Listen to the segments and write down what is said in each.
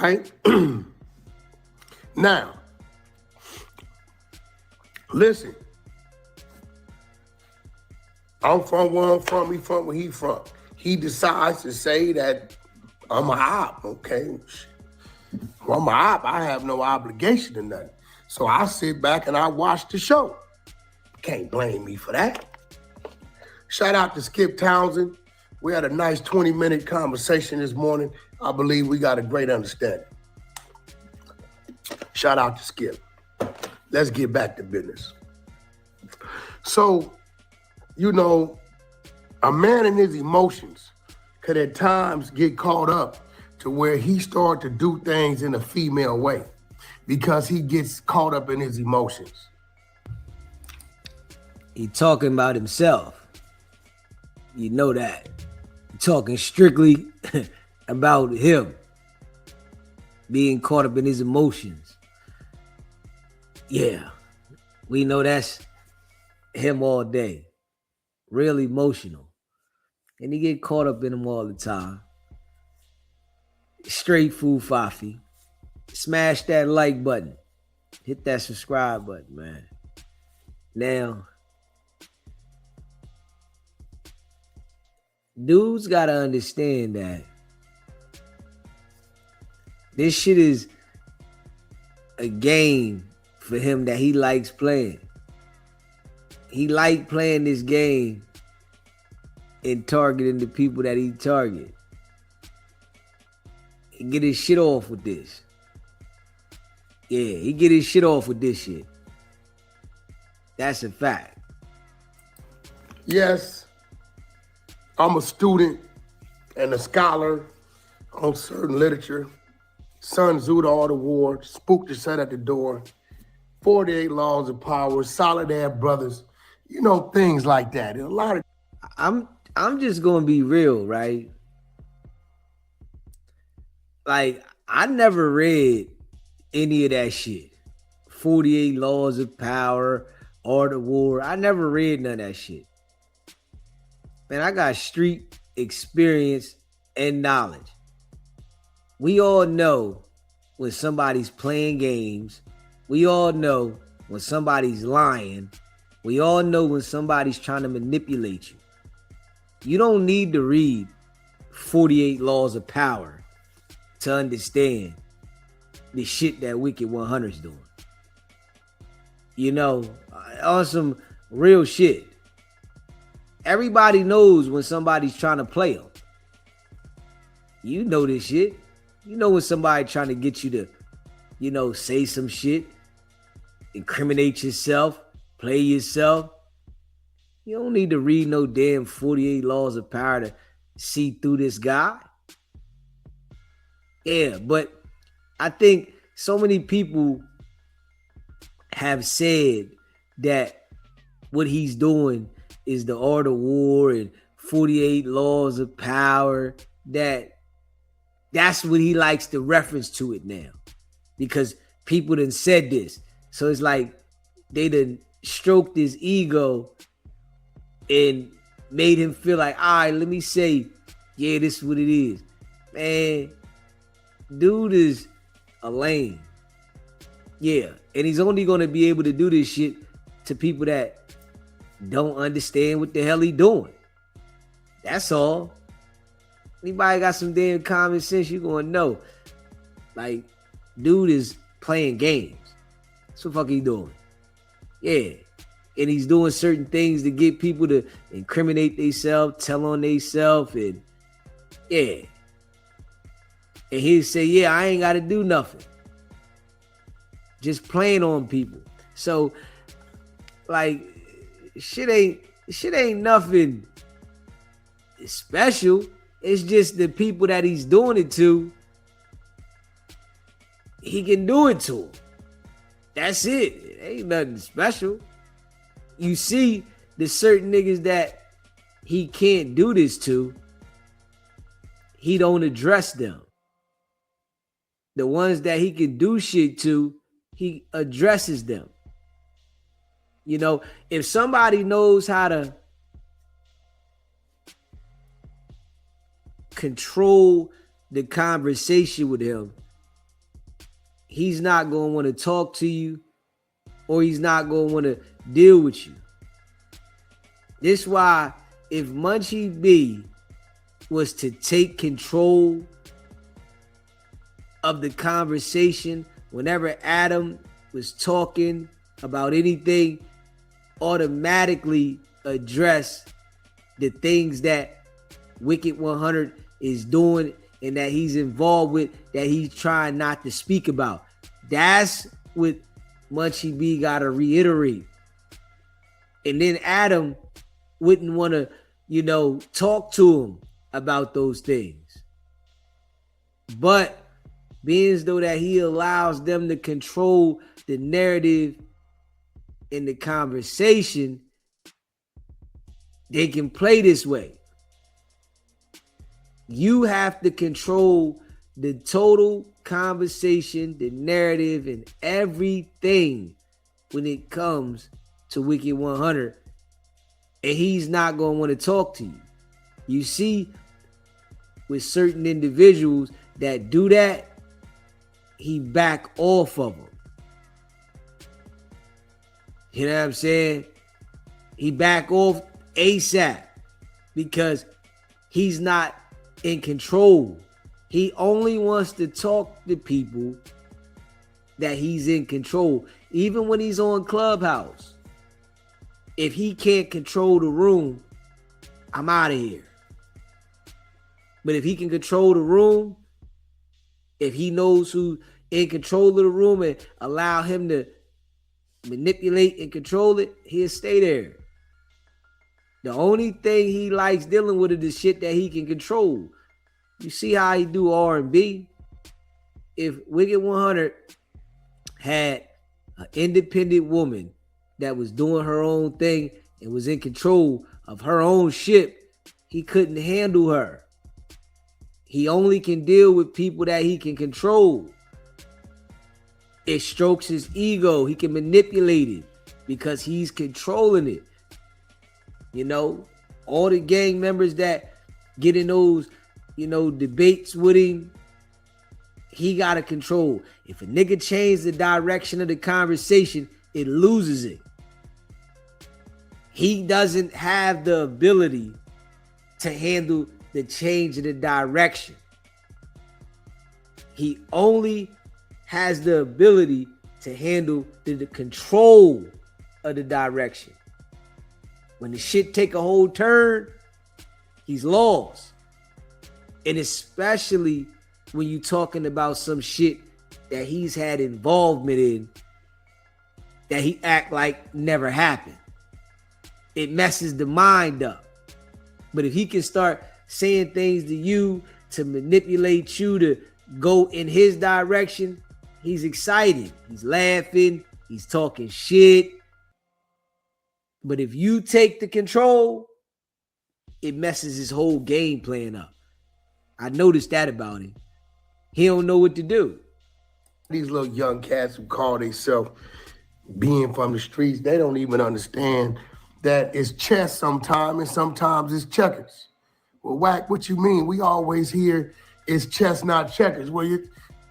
right? Now, listen. I'm from where I'm from. He from where he from. He decides to say that I'm a op. Okay, well, I'm a op. I have no obligation to nothing. So I sit back and I watch the show. Can't blame me for that. Shout out to Skip Townsend. We had a nice 20-minute conversation this morning. I believe we got a great understanding. Shout out to Skip. Let's get back to business. So, you know, a man in his emotions could at times get caught up to where he start to do things in a female way because he gets caught up in his emotions. He talking about himself. You know that. Talking strictly about him being caught up in his emotions. Yeah, we know that's him all day. Real emotional. And he get caught up in them all the time. Straight food fafi. Smash that like button. Hit that subscribe button, man. Now, dudes gotta understand that this shit is a game for him that he likes playing. He like playing this game and targeting the people that he target. He get his shit off with this. Yeah, he get his shit off with this shit. That's a fact. Yes, I'm a student and a scholar on certain literature. Sun Tzu, the Art of War, Spook to Set at the Door, 48 Laws of Power, Solid Air Brothers, you know, things like that. And a lot of I'm just gonna be real, right? Like, I never read any of that shit. 48 Laws of Power, Art of War. I never read none of that shit. Man, I got street experience and knowledge. We all know when somebody's playing games. We all know when somebody's lying. We all know when somebody's trying to manipulate you. You don't need to read 48 Laws of Power to understand the shit that Wicked100's doing. You know, on some real shit. Everybody knows when somebody's trying to play them. You know this shit. You know when somebody trying to get you to, you know, say some shit, incriminate yourself, play yourself. You don't need to read no damn 48 Laws of Power to see through this guy. Yeah, but I think so many people have said that what he's doing is the Art of War and 48 Laws of Power, that's what he likes to reference to it now. Because people done said this. So it's like they done stroked his ego and made him feel like, all right, let me say, yeah, this is what it is. Man, dude is a lame. Yeah, and he's only going to be able to do this shit to people that don't understand what the hell he doing. That's all. Anybody got some damn common sense, you going to know. Like, dude is playing games. That's what the fuck he doing. Yeah. And he's doing certain things to get people to incriminate themselves, tell on themselves, and yeah. And he'll say, yeah, I ain't got to do nothing. Just playing on people. So, like, shit ain't nothing special. It's just the people that he's doing it to, he can do it to them. That's it. It ain't nothing special. You see the certain niggas that he can't do this to, he don't address them. The ones that he can do shit to, he addresses them. You know, if somebody knows how to control the conversation with him he's not going to want to talk to you, or he's not going to want to deal with you. This is why if Munchie B was to take control of the conversation whenever Adam was talking about anything, automatically address the things that Wicked100 is doing and that he's involved with, that he's trying not to speak about. That's what Munchie B got to reiterate. And then Adam wouldn't want to, talk to him about those things. But being as though that he allows them to control the narrative in the conversation, they can play this way. You have to control the total conversation, the narrative, and everything when it comes to Wicked100. And he's not going to want to talk to you. You see, with certain individuals that do that, he back off of them. You know what I'm saying? He back off ASAP because he's not in control. He only wants to talk to people that he's in control. Even when he's on Clubhouse, if he can't control the room, I'm out of here. But if he can control the room, if he knows who's in control of the room and allow him to manipulate and control it, he'll stay there. The only thing he likes dealing with is the shit that he can control. You see how he do R&B? If Wicked100 had an independent woman that was doing her own thing and was in control of her own ship, he couldn't handle her. He only can deal with people that he can control. It strokes his ego. He can manipulate it because he's controlling it. All the gang members that get in those, debates with him, he got to control. If a nigga changes the direction of the conversation, it loses it. He doesn't have the ability to handle the change of the direction. He only has the ability to handle the control of the direction. When the shit take a whole turn, he's lost. And especially when you talking about some shit that he's had involvement in that he act like never happened. It messes the mind up. But if he can start saying things to you to manipulate you to go in his direction, he's excited. He's laughing. He's talking shit. But if you take the control, it messes his whole game plan up. I noticed that about him. He don't know what to do. These little young cats who call themselves being from the streets, they don't even understand that it's chess sometimes and sometimes it's checkers. Well, Wack, what you mean? We always hear it's chess, not checkers. Well,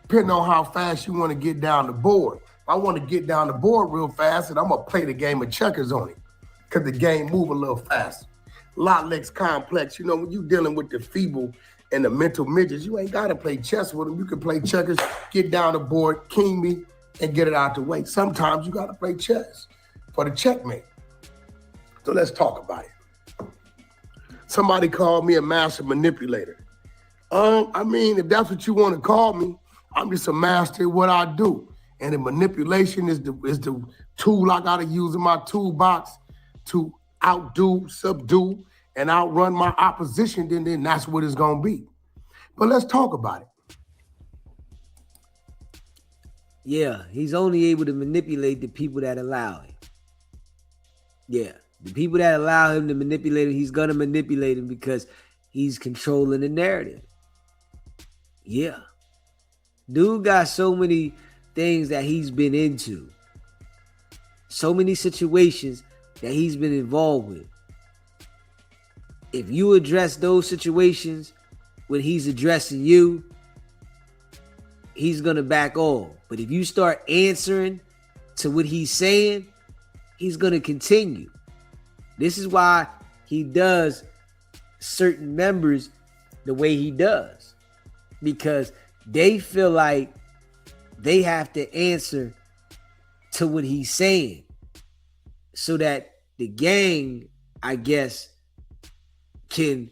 depending on how fast you want to get down the board. If I want to get down the board real fast, and I'm going to play the game of checkers on it because the game move a little faster. A lot less complex. When you're dealing with the feeble and the mental midgets, you ain't got to play chess with them. You can play checkers, get down the board, king me, and get it out the way. Sometimes you got to play chess for the checkmate. So let's talk about it. Somebody called me a master manipulator. If that's what you want to call me, I'm just a master at what I do. And the manipulation is the tool I got to use in my toolbox to outdo, subdue, and outrun my opposition. Then that's what it's going to be. But let's talk about it. Yeah, he's only able to manipulate the people that allow him. Yeah, the people that allow him to manipulate him, he's going to manipulate him because he's controlling the narrative. Yeah. Dude got so many things that he's been into. So many situations that he's been involved with. If you address those situations when he's addressing you, he's going to back off. But if you start answering to what he's saying, he's going to continue. This is why he does certain members the way he does, because they feel like they have to answer to what he's saying so that the gang, I guess, can,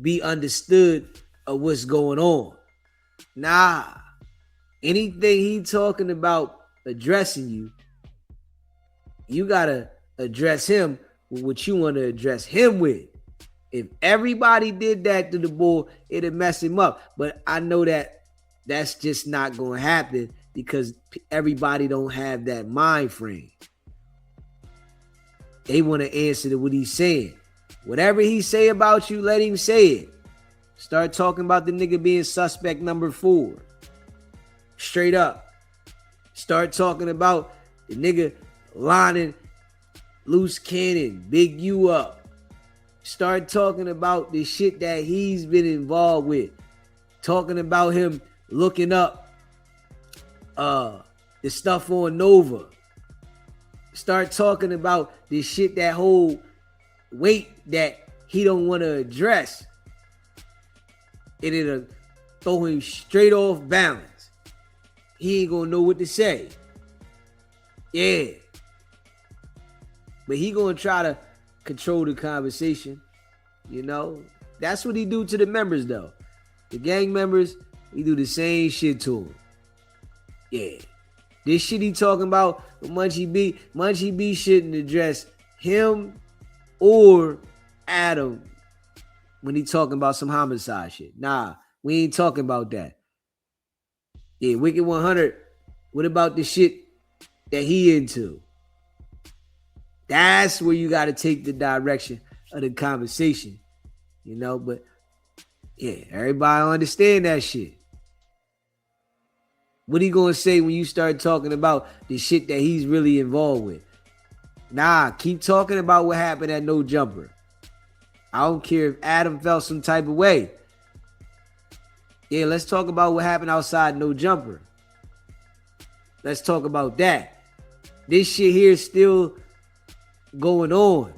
be understood of what's going on. Nah, anything he talking about addressing you, you gotta address him with what you want to address him with. If everybody did that to the boy, it'd mess him up. But I know that that's just not going to happen because everybody don't have that mind frame. They want to answer to what he's saying. Whatever he say about you, let him say it. Start talking about the nigga being suspect number 4. Straight up. Start talking about the nigga lining Loose Cannon, Big U up. Start talking about the shit that he's been involved with. Talking about him looking up the stuff on Nova. Start talking about the shit, that whole weight that he don't want to address. It'll throw him straight off balance. He ain't gonna know what to say. Yeah. But he gonna try to control the conversation. That's what he do to the members, though. The gang members, he do the same shit to them. Yeah. This shit he talking about with Munchie B shouldn't address him or Adam when he talking about some homicide shit. Nah, we ain't talking about that. Yeah, Wicked100, what about the shit that he into? That's where you got to take the direction of the conversation, but yeah, everybody understand that shit. What he gonna say when you start talking about the shit that he's really involved with? Nah, keep talking about what happened at No Jumper. I don't care if Adam felt some type of way. Yeah, let's talk about what happened outside No Jumper. Let's talk about that. This shit here is still going on.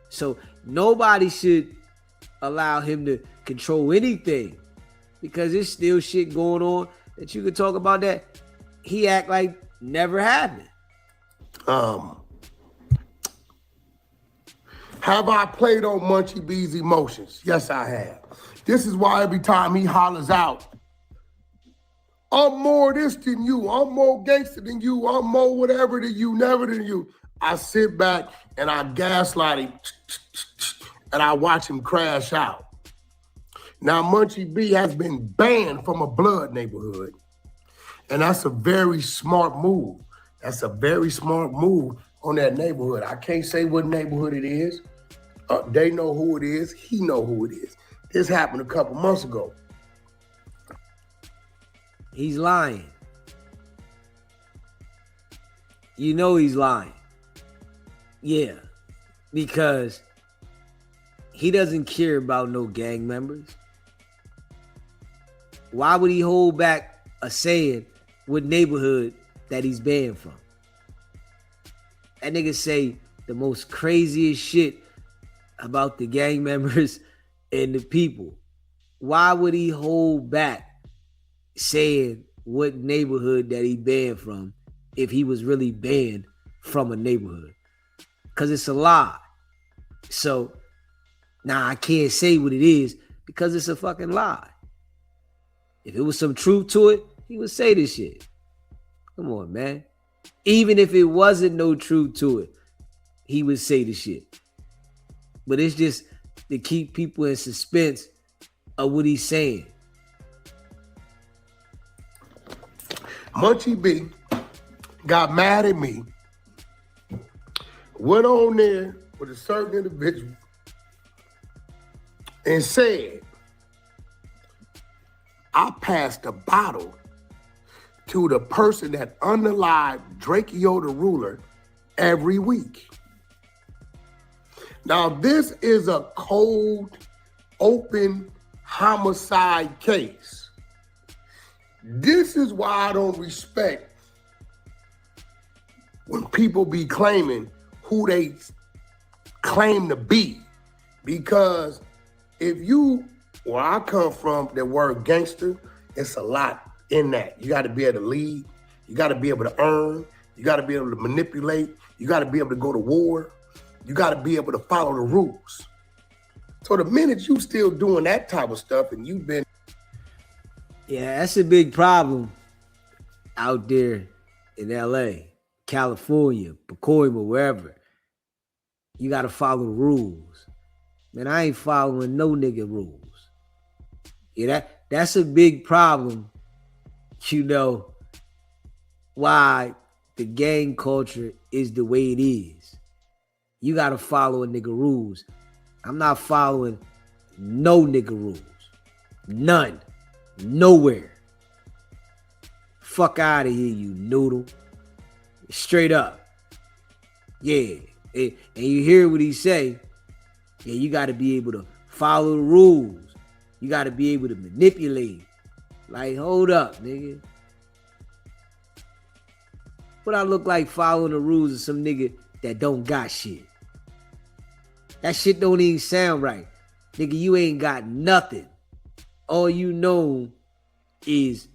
So nobody should allow him to control anything, because there's still shit going on that you could talk about that he act like never happened. Have I played on Munchie B's emotions? Yes, I have. This is why every time he hollers out, I'm more this than you, I'm more gangster than you, I'm more whatever than you, never than you, I sit back and I gaslight him and I watch him crash out. Now, Munchie B has been banned from a blood neighborhood, and that's a very smart move. That's a very smart move on that neighborhood. I can't say what neighborhood it is. They know who it is. He know who it is. This happened a couple months ago. He's lying. He's lying. Yeah, because he doesn't care about no gang members. Why would he hold back a saying what neighborhood that he's banned from? That nigga say the most craziest shit about the gang members and the people. Why would he hold back saying what neighborhood that he banned from if he was really banned from a neighborhood? Because it's a lie. So, I can't say what it is because it's a fucking lie. If it was some truth to it, he would say this shit. Come on, man. Even if it wasn't no truth to it, he would say the shit. But it's just to keep people in suspense of what he's saying. Munchie B got mad at me, went on there with a certain individual and said, I passed a bottle to the person that unalived Drakeo the Ruler every week. Now, this is a cold, open homicide case. This is why I don't respect when people be claiming who they claim to be. Because if you, where I come from, the word gangster, it's a lot in that. You got to be able to lead. You got to be able to earn. You got to be able to manipulate. You got to be able to go to war. You got to be able to follow the rules. So the minute you still doing that type of stuff and you've been... Yeah, that's a big problem out there in LA, California, Pacoima, wherever. You got to follow the rules. Man, I ain't following no nigga rules. Yeah, that's a big problem, you know, why the gang culture is the way it is. You got to follow a nigga rules. I'm not following no nigga rules. None. Nowhere. Fuck out of here, you noodle. Straight up. Yeah. And you hear what he say. Yeah, you got to be able to follow the rules. You got to be able to manipulate. Like, hold up, nigga. What I look like following the rules of some nigga that don't got shit? That shit don't even sound right. Nigga, you ain't got nothing. All you know is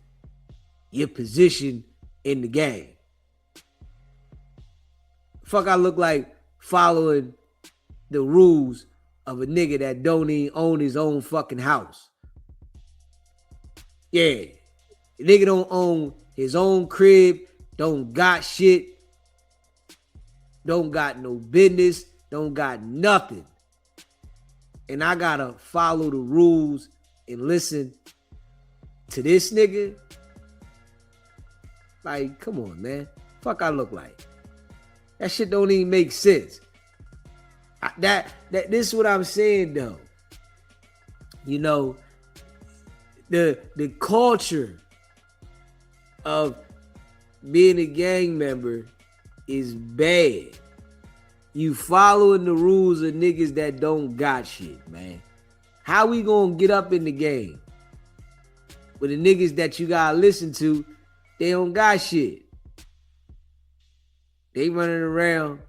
your position in the game. Fuck, I look like following the rules of a nigga that don't even own his own fucking house. Yeah. The nigga don't own his own crib, don't got shit, don't got no business, don't got nothing. And I gotta follow the rules and listen to this nigga. Like, come on, man. Fuck I look like. That shit don't even make sense. This is what I'm saying though. You know, the culture of being a gang member is bad. You following the rules of niggas that don't got shit, man. How we gonna get up in the game with the niggas that you gotta listen to, they don't got shit. They running around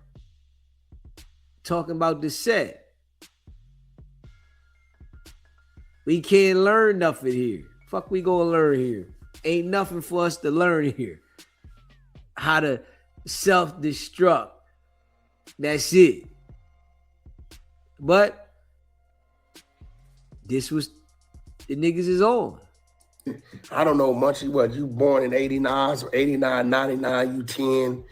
talking about the set. We can't learn nothing here. Fuck we gonna learn here? Ain't nothing for us to learn here. How to self-destruct. That's it. But this was the niggas is on. I don't know, Munchie, what, you born in 89, so 89, 99, you 10,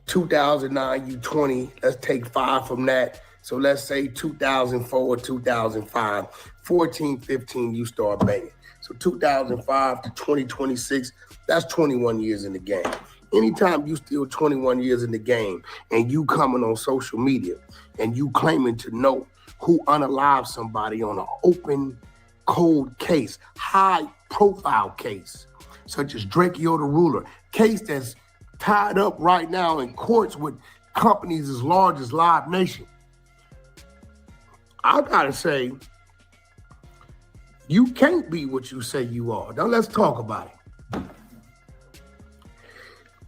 2009, you 20. Let's take 5 from that. So let's say 2004 or 2005, 14, 15, you start banging. So 2005 to 2026, that's 21 years in the game. Anytime you still 21 years in the game and you coming on social media and you claiming to know who unalived somebody on an open, cold case, high profile case, such as Drakeo the Ruler, case that's tied up right now in courts with companies as large as Live Nation. I gotta say, you can't be what you say you are. Now let's talk about it.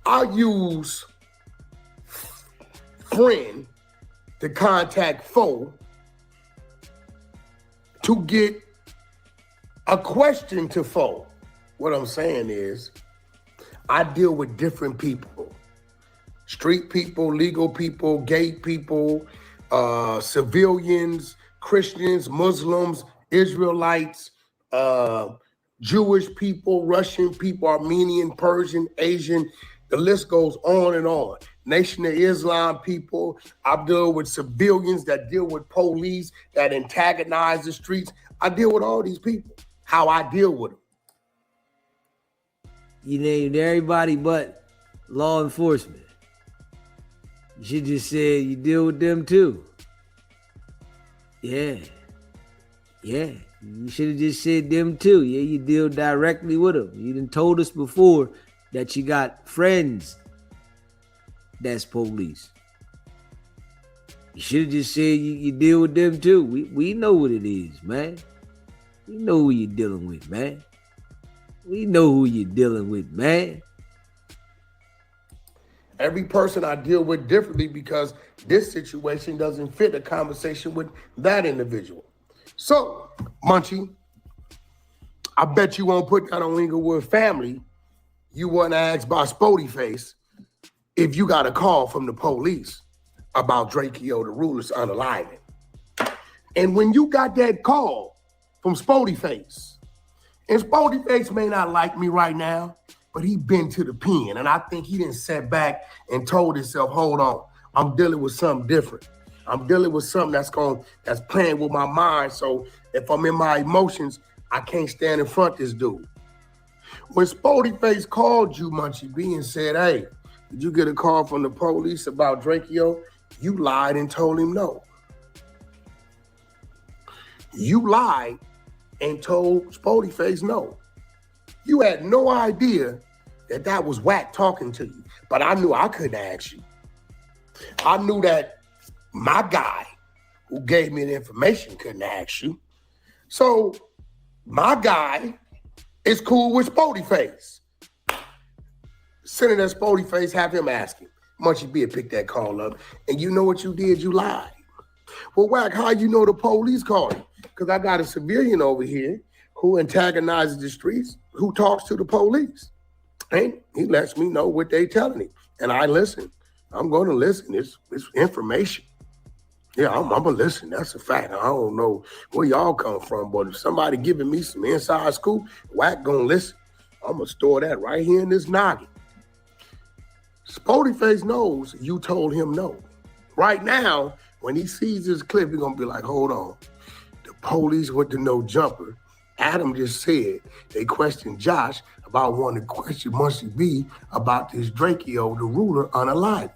I use friend to contact foe to get a question to foe. What I'm saying is, I deal with different people. Street people, legal people, gay people, civilians, Christians, Muslims, Israelites, Jewish people, Russian people, Armenian, Persian, Asian. The list goes on and on. Nation of Islam people. I deal with civilians that deal with police that antagonize the streets. I deal with all these people. How I deal with them. You named everybody but law enforcement. You should just say you deal with them too. Yeah. Yeah. You should have just said them too. Yeah, you deal directly with them. You done told us before that you got friends that's police. You should have just said you deal with them too. We know what it is, man. We know who you're dealing with, man. We know who you're dealing with, man. Every person I deal with differently because this situation doesn't fit a conversation with that individual. So, Munchie, I bet you won't put that on Inglewood family. You weren't asked by Spody Face if you got a call from the police about Drakeo the Ruler's unaliving. And when you got that call from Spody Face, and Spody Face may not like me right now, but he been to the pen, and I think he didn't sat back and told himself, hold on, I'm dealing with something different. I'm dealing with something that's playing with my mind, so if I'm in my emotions, I can't stand in front of this dude. When Spody Face called you, Munchie B, and said, hey, did you get a call from the police about Drakeo? You lied and told him no. You lied and told Spody Face no. You had no idea that was Wack talking to you, but I knew I couldn't ask you. I knew that my guy who gave me the information couldn't ask you. So my guy is cool with Spody Face. Send it at Spody Face, have him ask him. Munchie B pick that call up, and you know what you did? You lied. Well, Wack, how you know the police called you? Because I got a civilian over here who antagonizes the streets, who talks to the police. And he lets me know what they telling him. And I listen. I'm going to listen. It's information. Yeah, I'm going to listen. That's a fact. I don't know where y'all come from, but if somebody giving me some inside scoop, Wack going to listen. I'm going to store that right here in this noggin. Spody Face knows you told him no. Right now, when he sees this clip, he's going to be like, hold on. The police with the no jumper. Adam just said they questioned Josh about wanting to question Munchie B about this Drakeo, the Ruler, unalive.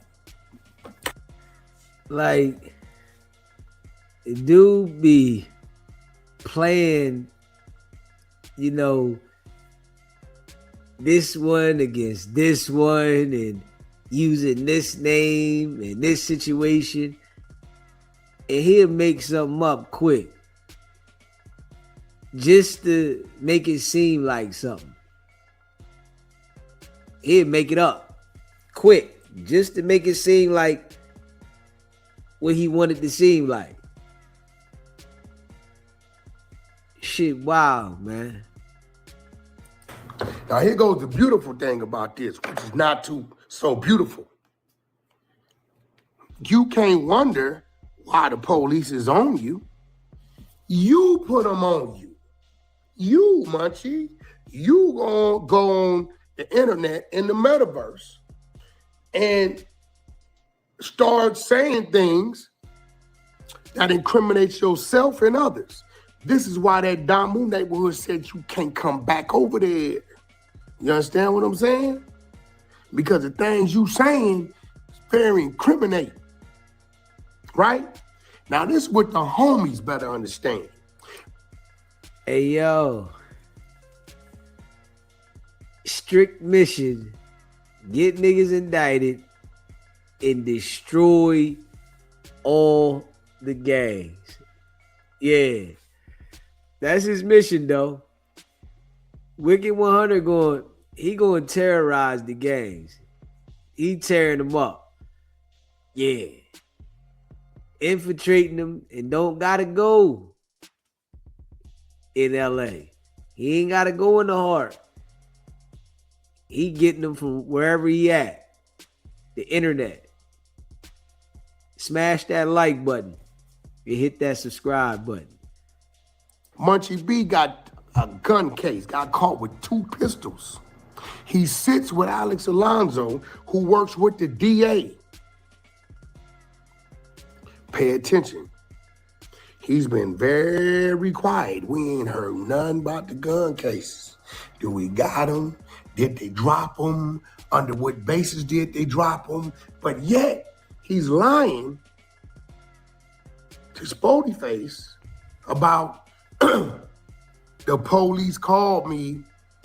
Like, the dude be playing, you know, this one against this one and using this name and this situation, and he'll make something up quick just to make it seem like something. He'll make it up quick just to make it seem like what he wanted to seem like. Shit, wow, man. Now here goes the beautiful thing about this, which is not too so beautiful. You can't wonder why the police is on you. You put them on you. You, Munchie, you gonna go on the internet in the metaverse and start saying things that incriminates yourself and others. This is why that Damu neighborhood said you can't come back over there. You understand what I'm saying? Because the things you saying is very incriminating. Right? Now this is what the homies better understand. Hey, yo. Strict mission. Get niggas indicted and destroy all the gangs. Yeah. That's his mission, though. Wicked100 going to terrorize the gangs. He tearing them up. Yeah. Infiltrating them and don't gotta go in LA. He ain't gotta go in the heart. He getting them from wherever he at. The internet. Smash that like button and hit that subscribe button. Munchie B got a gun case, got caught with 2 pistols. He sits with Alex Alonso, who works with the DA. Pay attention. He's been very quiet. We ain't heard nothing about the gun cases. Do we got them? Did they drop them? Under what basis did they drop them? But yet, he's lying to Spody Face about the police called me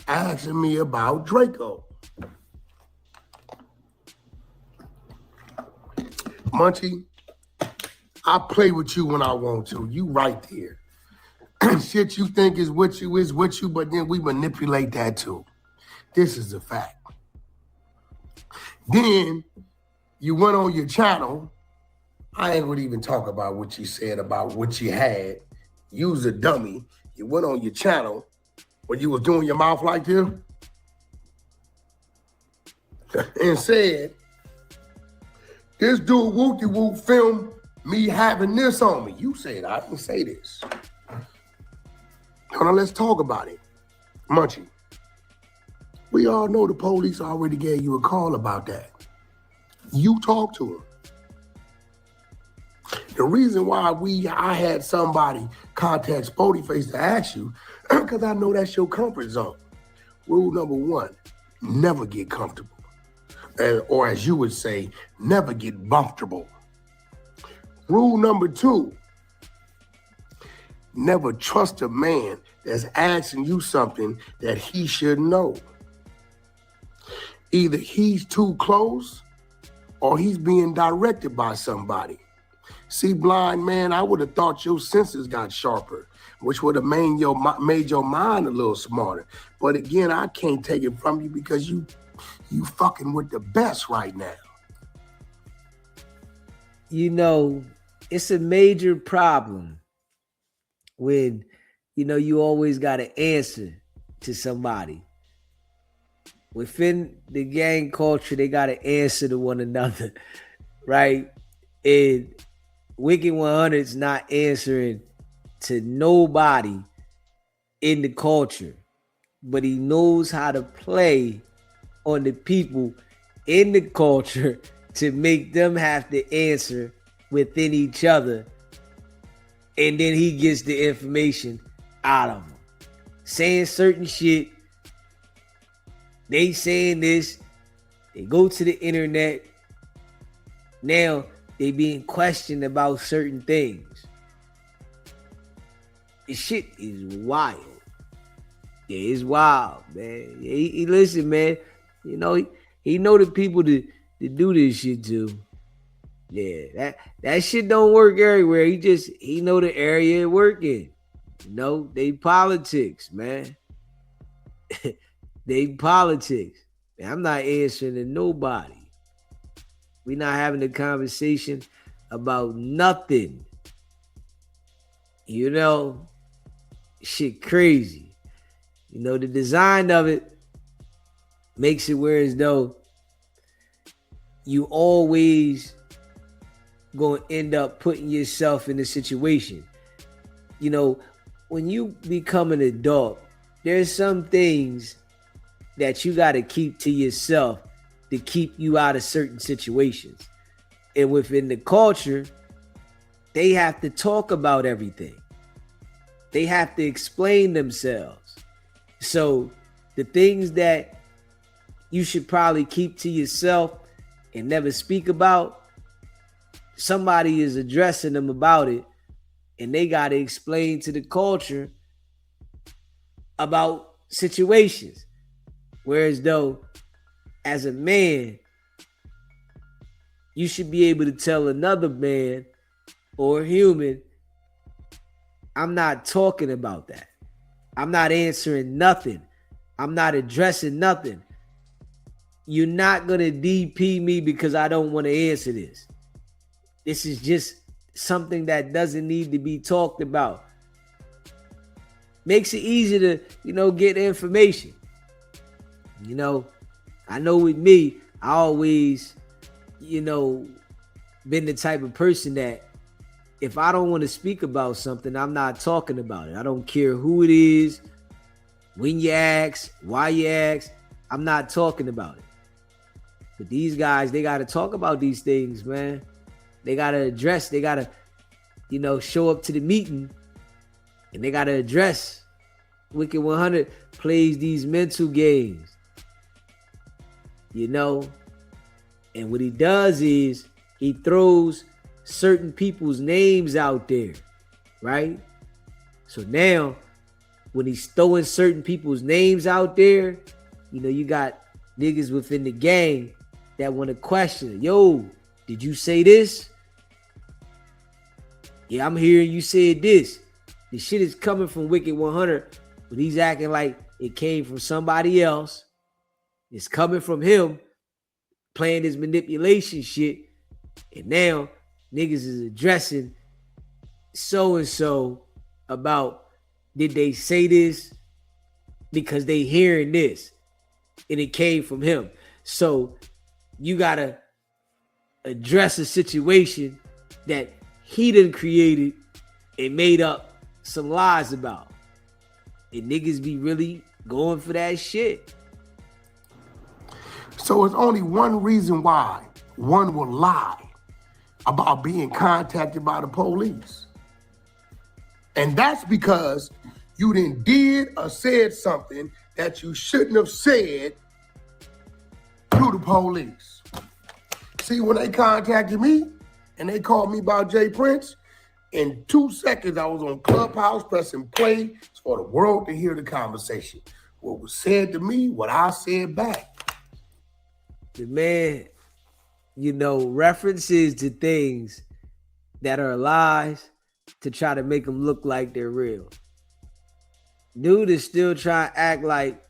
asking me about Draco. Munchie, I play with you when I want to. You right there. Shit you think is with you, but then we manipulate that too. This is a fact. Then you went on your channel. I ain't gonna even talk about what you said about what you had. You was a dummy. You went on your channel when you was doing your mouth like this and said, this dude whoop-de-whoop filmed me having this on me. You said, I didn't say this. Now let's talk about it. Munchie, we all know the police already gave you a call about that. You talked to him. The reason why I had somebody contact Spotify to ask you, because I know that's your comfort zone. Rule number one, never get comfortable. Or as you would say, never get comfortable. Rule number two, never trust a man that's asking you something that he should know. Either he's too close or he's being directed by somebody. See, blind man, I would have thought your senses got sharper, which would have made your mind a little smarter. But again, I can't take it from you because you fucking with the best right now. You know, it's a major problem when, you know, you always got to answer to somebody. Within the gang culture, they got to answer to one another, right? And Wicked100's not answering to nobody in the culture, but he knows how to play on the people in the culture to make them have to answer within each other. And then he gets the information out of them. Saying certain shit. They saying this. They go to the internet. Now they being questioned about certain things. This shit is wild. Yeah, it's wild, man. He listen, man. You know, he know the people to do this shit to. Yeah, that shit don't work everywhere. He know the area it work in. You know, they politics, man. They politics. Man, I'm not answering to nobody. We not having a conversation about nothing. You know, shit crazy. You know, the design of it makes it where as though you always going to end up putting yourself in a situation. You know, when you become an adult, there's some things that you got to keep to yourself to keep you out of certain situations. And within the culture, they have to talk about everything. They have to explain themselves. So the things that you should probably keep to yourself and never speak about, somebody is addressing them about it, and they got to explain to the culture about situations. Whereas though, as a man, you should be able to tell another man or human, I'm not talking about that. I'm not answering nothing. I'm not addressing nothing. You're not going to DP me because I don't want to answer this. This is just something that doesn't need to be talked about. Makes it easy to, you know, get information. You know, I know with me, I always, you know, been the type of person that if I don't want to speak about something, I'm not talking about it. I don't care who it is, when you ask, why you ask, I'm not talking about it. But these guys, they got to talk about these things, man. They got to address, they got to, you know, show up to the meeting and they got to address. Wicked100 plays these mental games, you know, and what he does is he throws certain people's names out there, right? So now when he's throwing certain people's names out there, you know, you got niggas within the gang that want to question, yo, did you say this? Yeah, I'm hearing you said this. The shit is coming from Wicked100, but he's acting like it came from somebody else. It's coming from him playing his manipulation shit. And now niggas is addressing so-and-so about, did they say this? Because they hearing this. And it came from him. So you gotta address a situation that he done created and made up some lies about. And niggas be really going for that shit. So it's only one reason why one will lie about being contacted by the police. And that's because you then did or said something that you shouldn't have said to the police. See, when they contacted me and they called me about Jay Prince, in 2 seconds I was on Clubhouse pressing play for the world to hear the conversation. What was said to me, what I said back. The man, references to things that are lies to try to make them look like they're real. Dude is still trying to act like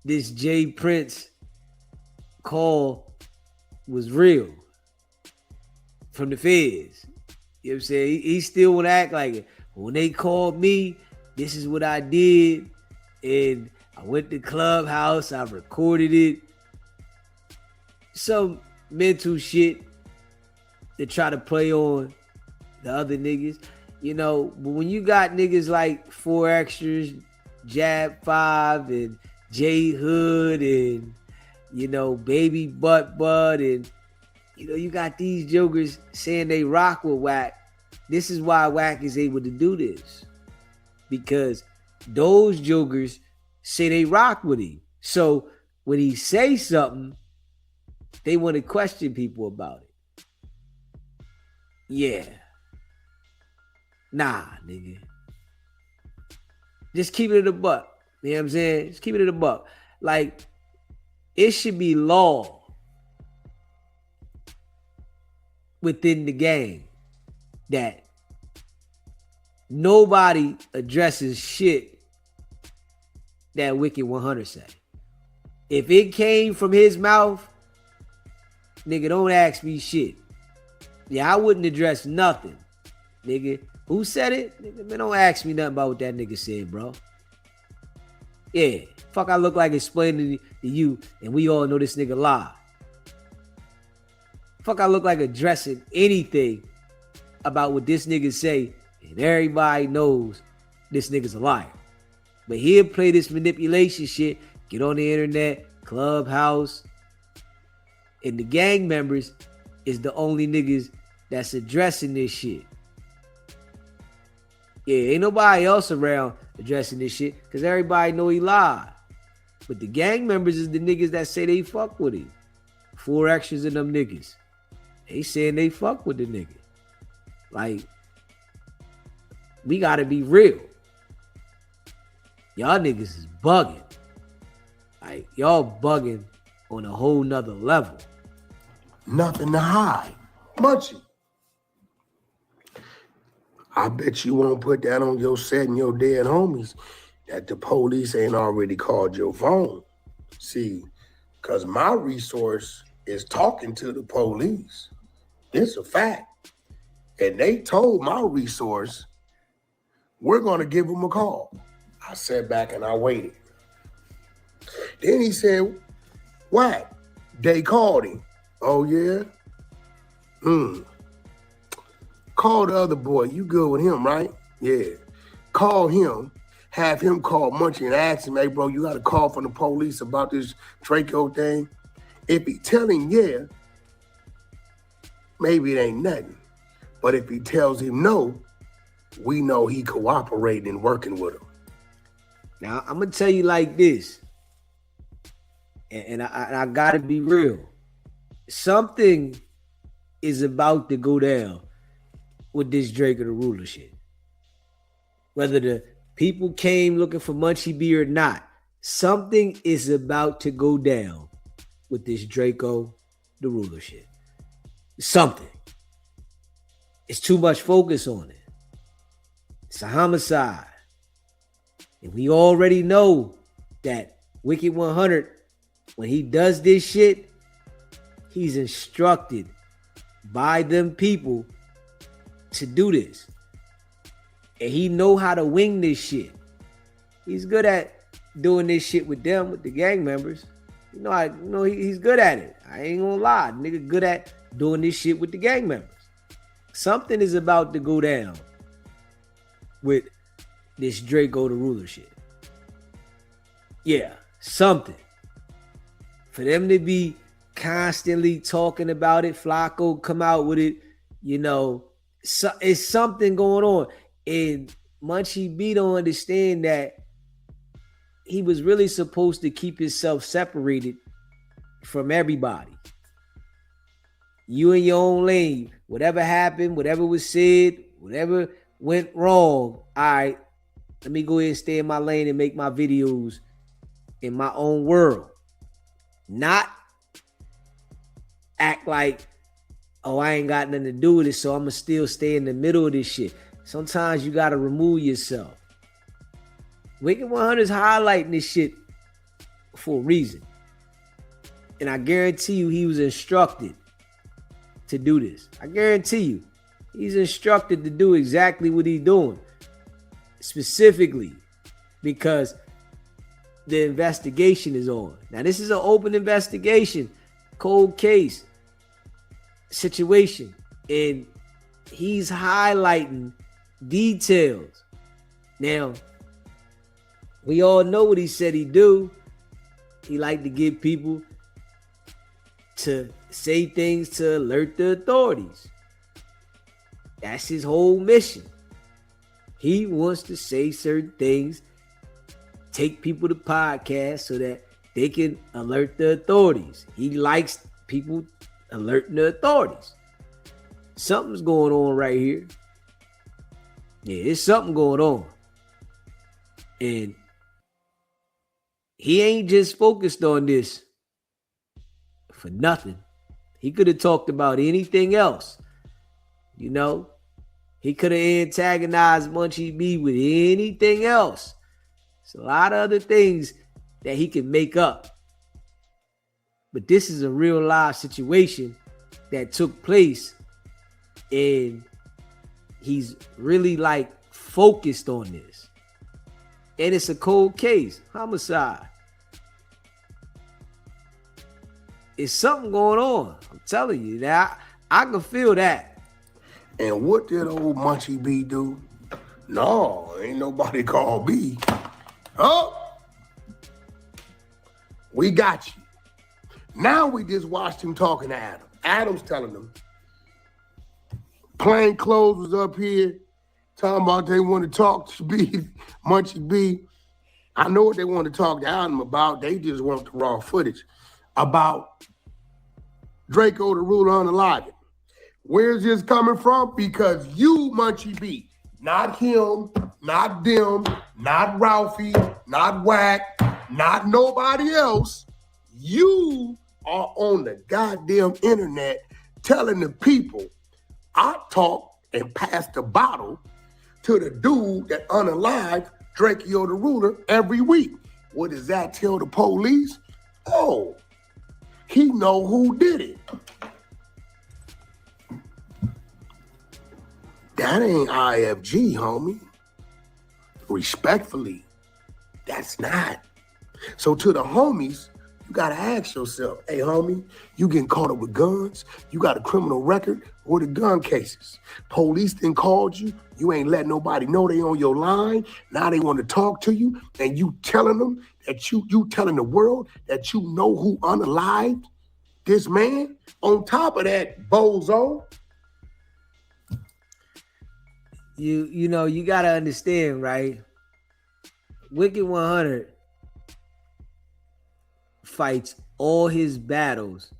this Jay Prince call was real from the feds. You know what I'm saying? He still want to act like it. When they called me, this is what I did. And I went to Clubhouse, I recorded it. Some mental shit to try to play on the other niggas. But when you got niggas like 4 Extras, Jab 5, and J Hood, and Baby Butt Bud, and you got these jokers saying they rock with Wack. This is why Wack is able to do this. Because those jokers say they rock with him. So when he say something, they want to question people about it. Yeah. Nah, nigga. Just keep it in the buck. You know what I'm saying? Just keep it in the buck. Like, it should be law within the gang that nobody addresses shit that Wicked100 say. If it came from his mouth, nigga, don't ask me shit. Yeah, I wouldn't address nothing, nigga. Who said it? Nigga, man, don't ask me nothing about what that nigga said, bro. Yeah, fuck I look like explaining to you, and we all know this nigga lie. Fuck I look like addressing anything about what this nigga say, and everybody knows this nigga's a liar. But he'll play this manipulation shit, get on the internet, Clubhouse, and the gang members is the only niggas that's addressing this shit. Yeah, ain't nobody else around addressing this shit because everybody know he lied. But the gang members is the niggas that say they fuck with him. 4 Extras and them niggas. They saying they fuck with the nigga. Like, we gotta be real. Y'all niggas is bugging. Like, y'all bugging on a whole nother level. Nothing to hide. Munchie. I bet you won't put that on your set and your dead homies that the police ain't already called your phone. See, because my resource is talking to the police. It's a fact. And they told my resource, we're going to give them a call. I sat back and I waited. Then he said, what? They called him. Oh, yeah? Call the other boy. You good with him, right? Yeah. Call him. Have him call Munchie and ask him, hey, bro, you got a call from the police about this Draco thing? If he tell him yeah, maybe it ain't nothing. But if he tells him no, we know he cooperating and working with him. Now, I'm going to tell you like this, and I got to be real. Something is about to go down with this Drake of the Ruler shit. Whether the people came looking for Munchie B or not, something is about to go down with this Draco the Ruler shit. Something. It's too much focus on it. It's a homicide. And we already know that Wicked100, when he does this shit, he's instructed by them people to do this. And he know how to wing this shit. He's good at doing this shit with them, with the gang members. He's good at it. I ain't gonna lie. Nigga good at doing this shit with the gang members. Something is about to go down with this Draco the Ruler shit. Yeah, something. For them to be constantly talking about it, Flacco come out with it, it's something going on. And Munchie B don't understand that he was really supposed to keep himself separated from everybody. You in your own lane. Whatever happened, whatever was said, whatever went wrong, all right, let me go ahead and stay in my lane and make my videos in my own world. Not act like, oh, I ain't got nothing to do with it, so I'm going to still stay in the middle of this shit. Sometimes you got to remove yourself. Wicked100 is highlighting this shit for a reason. And I guarantee you he was instructed to do this. I guarantee you he's instructed to do exactly what he's doing. Specifically because the investigation is on. Now, this is an open investigation, cold case situation. And he's highlighting details. Now, we all know what he said he do. He like to get people to say things to alert the authorities. That's his whole mission. He wants to say certain things, take people to podcasts so that they can alert the authorities. He likes people alerting the authorities. Something's going on right here. Yeah, there's something going on. And he ain't just focused on this for nothing. He could have talked about anything else. He could have antagonized Munchie B with anything else. It's a lot of other things that he can make up. But this is a real live situation that took place, and he's really focused on this. And it's a cold case, homicide. It's something going on. I'm telling you that I can feel that. And what did old Munchie B do? No, ain't nobody called B. Oh, we got you. Now we just watched him talking to Adam. Adam's telling him, plain clothes was up here talking about they want to talk to B, Munchie B. I know what they want to talk to Adam about. They just want the raw footage about Draco the Ruler unalive. Where's this coming from? Because you, Munchie B, not him, not them, not Ralphie, not Wack, not nobody else. You are on the goddamn internet telling the people I talk and pass the bottle to the dude that unalive Draco the Ruler every week. What does that tell the police? Oh, he know who did it. That ain't IFG, homie. Respectfully, that's not. So to the homies, you gotta ask yourself, hey homie, you getting caught up with guns? You got a criminal record? Or the gun cases? Police then called you, you ain't letting nobody know they on your line. Now they want to talk to you, and you telling them that you telling the world that you know who unalived this man? On top of that, bozo. You gotta understand, right? Wicked100 fights all his battles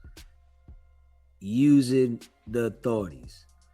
using the authorities.